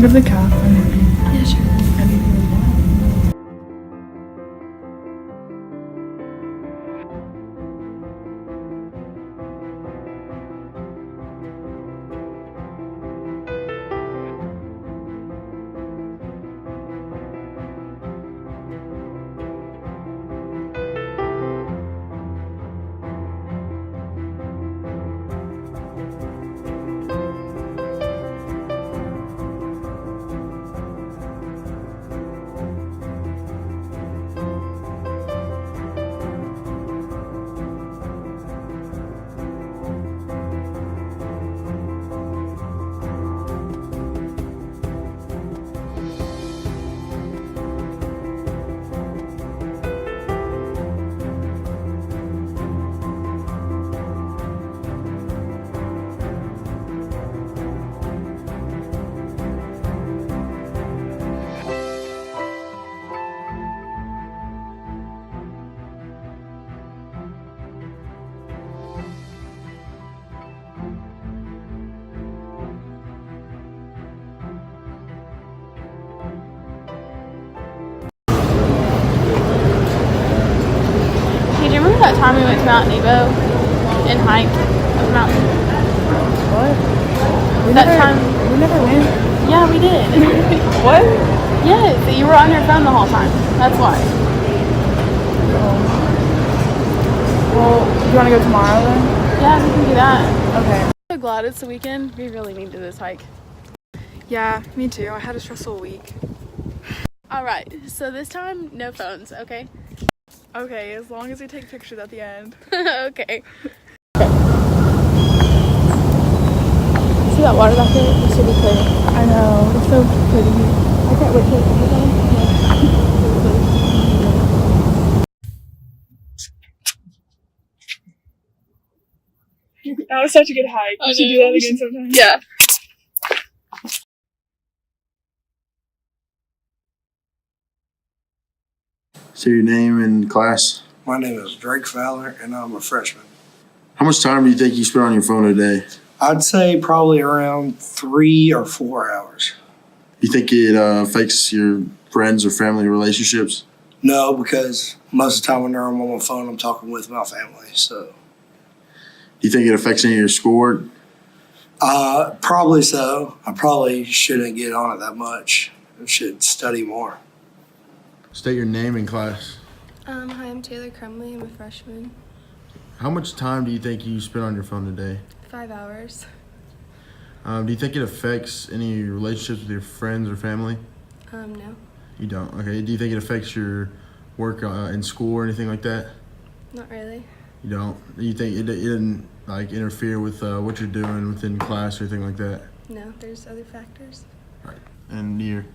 wanna go to the cafe? Yeah, sure. Hey, do you remember that time we went to Mount Nebo and hiked up the mountain? What? We never went. Yeah, we did. What? Yes, you were on your phone the whole time. That's why. Well, do you wanna go tomorrow then? Yeah, we can do that. Okay. I'm so glad it's the weekend. We really need to do this hike. Yeah, me too. I had a stressful week. All right, so this time, no phones, okay? Okay, as long as we take pictures at the end. Okay. See that water back there? It should be clear. I know, it's so pretty. I can't wait till it's That was such a good hike. We should do that again sometime. Yeah. Say your name and class. My name is Drake Fowler, and I'm a freshman. How much time do you think you spend on your phone a day? I'd say probably around 3 or 4 hours. You think it affects your friends or family relationships? No, because most of the time when I'm on my phone, I'm talking with my family. So, Do you think it affects any of your schoolwork? probably so. I probably shouldn't get on it that much. I should study more. State your name and class. Hi, I'm Taylor Crumley. I'm a freshman. How much time do you think you spend on your phone a day? 5 hours. Do you think it affects any relationships with your friends or family? No, You don't. Okay. Do you think it affects your work in school or anything like that? not really. You don't. Do you think it didn't like interfere with what you're doing within class or anything like that? No, there's other factors. Right. And you're.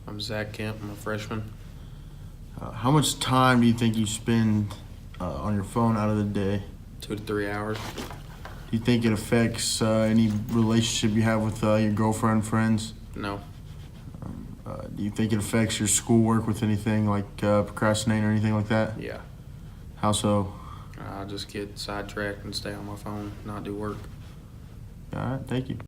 I'm Zach Kemp. I'm a freshman. How much time do you think you spend on your phone out of the day? 2 to 3 hours. Do you think it affects any relationship you have with your girlfriend, friends? No. Do you think it affects your schoolwork with anything like procrastinating or anything like that? Yeah. How so? I just get sidetracked and stay on my phone, not do work. All right, thank you.